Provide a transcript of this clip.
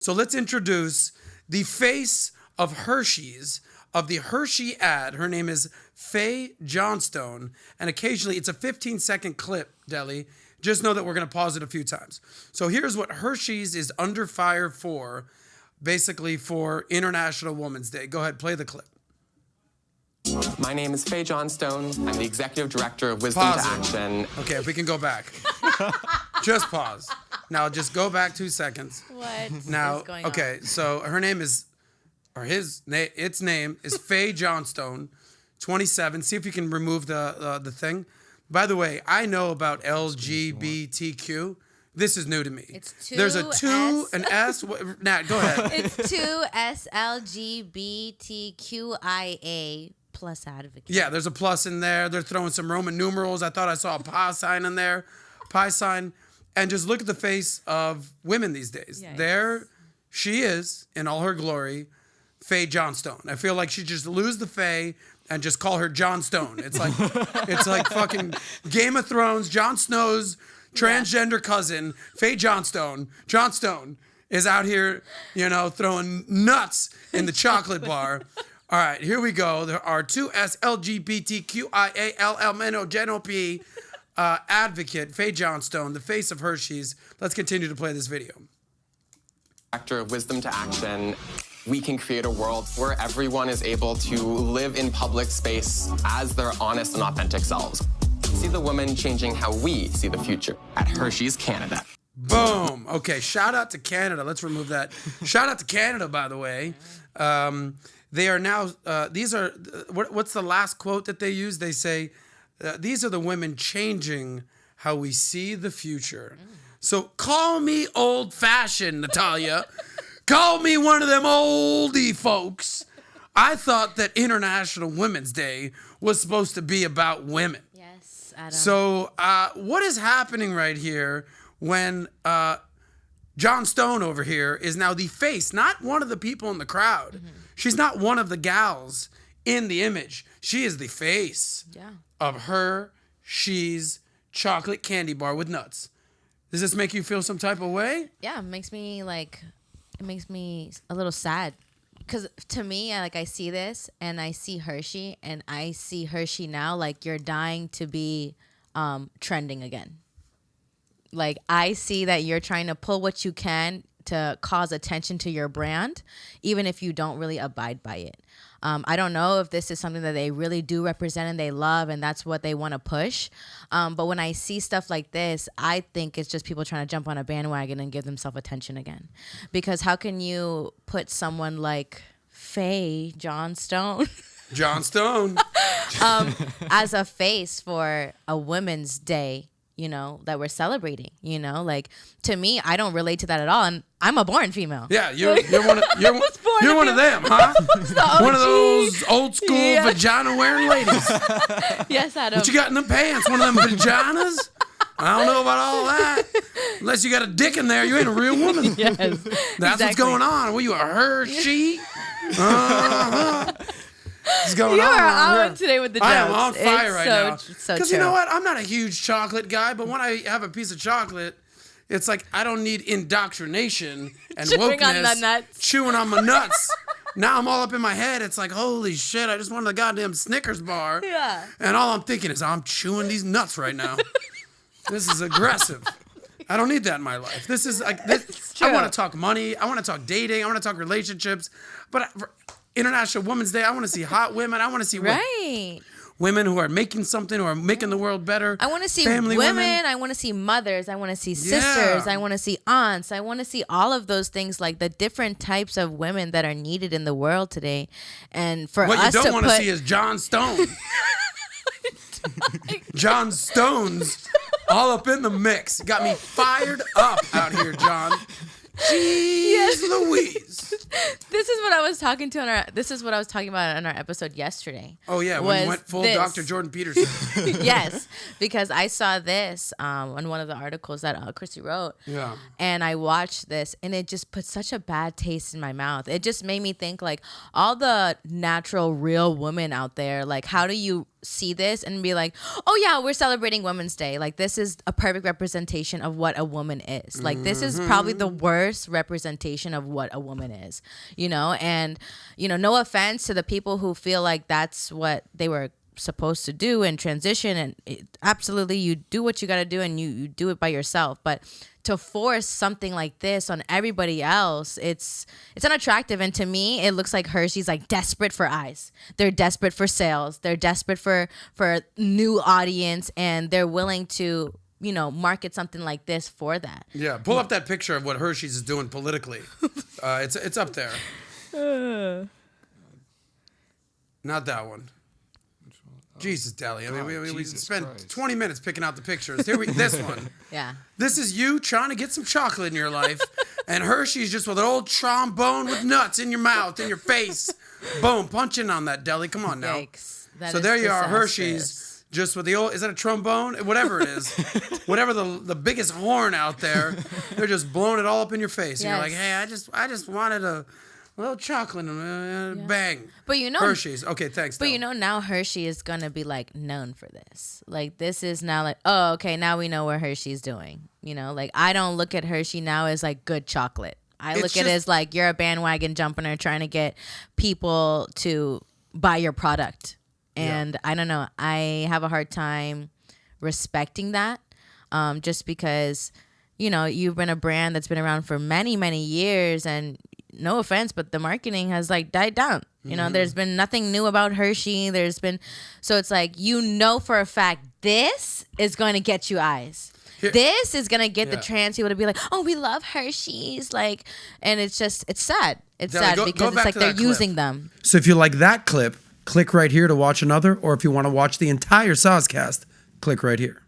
So let's introduce the face of Hershey's, of the Hershey ad. Her name is Fae Johnstone, and occasionally it's a 15-second clip, Deli. Just know that we're going to pause it a few times. So here's what Hershey's is under fire for, basically for International Women's Day. Go ahead, play the clip. My name is Fae Johnstone. I'm the Executive Director of Wisdom Pause to it. Action. Okay, if we can go back. Just pause. Now just go back 2 seconds. What Now, is going okay, on? so her name is, or its name is Fae Johnstone, 27. See if you can remove the thing. By the way, I know about LGBTQ. This is new to me. It's two There's a two, S. an S. Nat, go ahead. It's 2SLGBTQIA plus advocate. Yeah, there's a plus in there. They're throwing some Roman numerals. I thought I saw a pi sign in there. Pi sign. And just look at the face of women these days. Yikes. There she is in all her glory, Fae Johnstone. I feel like she just lose the Fae and just call her Jon Stone. It's like fucking Game of Thrones, Jon Snow's transgender cousin, Fae Johnstone. Jon Stone is out here, throwing nuts in the chocolate bar. All right, here we go. There are two SLGBTQIALLMNOGNOP advocate, Fae Johnstone, the face of Hershey's. Let's continue to play this video. Director of Wisdom to Action. We can create a world where everyone is able to live in public space as their honest and authentic selves. See the women changing how we see the future at Hershey's Canada. Boom. Okay, shout out to Canada. Let's remove that. Shout out to Canada, by the way. They are now, these are, what's the last quote that they use? They say, these are the women changing how we see the future. So call me old-fashioned, Natalia. Call me one of them oldie folks. I thought that International Women's Day was supposed to be about women. Yes, Adam. So what is happening right here when Jon Stone over here is now the face, not one of the people in the crowd. Mm-hmm. She's not one of the gals in the image. She is the face of Hershey's chocolate candy bar with nuts. Does this make you feel some type of way? Yeah, it makes me a little sad. Because to me, I see this and I see Hershey and I see Hershey now like you're dying to be trending again. Like I see that you're trying to pull what you can to cause attention to your brand, even if you don't really abide by it. I don't know if this is something that they really do represent and they love and that's what they want to push. But when I see stuff like this, I think it's just people trying to jump on a bandwagon and give themselves attention again. Because how can you put someone like Fae Johnstone as a face for a Women's Day, that we're celebrating, like to me, I don't relate to that at all. And I'm a born female. Yeah, you're one of them, huh? One of those old school vagina wearing ladies. Yes, Adam. What you got in the pants? One of them vaginas? I don't know about all that. Unless you got a dick in there, you ain't a real woman. Yes. That's what's going on. What, you a Hershey? What's going you on? are on today with the jokes. I am on fire right now. Because you know what? I'm not a huge chocolate guy, but when I have a piece of chocolate, it's like I don't need indoctrination and chewing on my nuts. Now I'm all up in my head. It's like, holy shit, I just wanted a goddamn Snickers bar. Yeah. And all I'm thinking is I'm chewing these nuts right now. This is aggressive. I don't need that in my life. This is like, I want to talk money. I want to talk dating. I want to talk relationships. But for International Women's Day, I want to see hot women. I want to see women who are making something, who are making the world better. I want to see family women. I want to see mothers. I want to see sisters. I want to see aunts. I want to see all of those things, like the different types of women that are needed in the world today. And for what us you don't want to see is Jon Stone. Jon Stone's all up in the mix. Got me fired up out here, John. Jeez Louise. This is what I was talking about in our episode yesterday. Oh yeah, when you went full Dr. Jordan Peterson. Yes, because I saw this on one of the articles that Chrissy wrote. Yeah. And I watched this and it just put such a bad taste in my mouth. It just made me think like all the natural real women out there, like how do you see this and be like, oh yeah, we're celebrating Women's Day. Like, this is a perfect representation of what a woman is. Like, this is probably the worst representation of what a woman is, you know? And, you know, no offense to the people who feel like that's what they were supposed to do and transition, and absolutely you do what you got to do, and you do it by yourself. But to force something like this on everybody else, it's unattractive. And to me, it looks like Hershey's like desperate for eyes. They're desperate for sales. They're desperate for a new audience, and they're willing to, you know, market something like this for that. Yeah, pull up that picture of what Hershey's is doing politically. It's up there. Not that one. Jesus, Deli. I mean, we spent 20 minutes picking out the pictures. This one. Yeah. This is you trying to get some chocolate in your life, and Hershey's just with an old trombone with nuts in your mouth, in your face. Boom, punching on that, Deli. Come on now. Yikes. That So is there you are, disastrous. Hershey's, just with the old, is that a trombone? Whatever it is. Whatever the biggest horn out there, they're just blowing it all up in your face. And you're like, hey, I just wanted a little chocolate and bang. But you know, Hershey's. Okay, thanks. But Del. you know, now Hershey is gonna be like known for this. Like, this is now like, oh, okay, now we know what Hershey's doing. You know, like, I don't look at Hershey now as like good chocolate. I look at it as like, you're a bandwagon jumper trying to get people to buy your product. And I don't know, I have a hard time respecting that, just because, you know, you've been a brand that's been around for many, many years, and no offense, but the marketing has like died down. You know, there's been nothing new about Hershey. So it's like, you know, for a fact, this is going to get you eyes. This is going to get the trans people to be like, oh, we love Hershey's. Like, and it's sad. It's sad because it's like they're using them. So if you like that clip, click right here to watch another. Or if you want to watch the entire Soscast, click right here.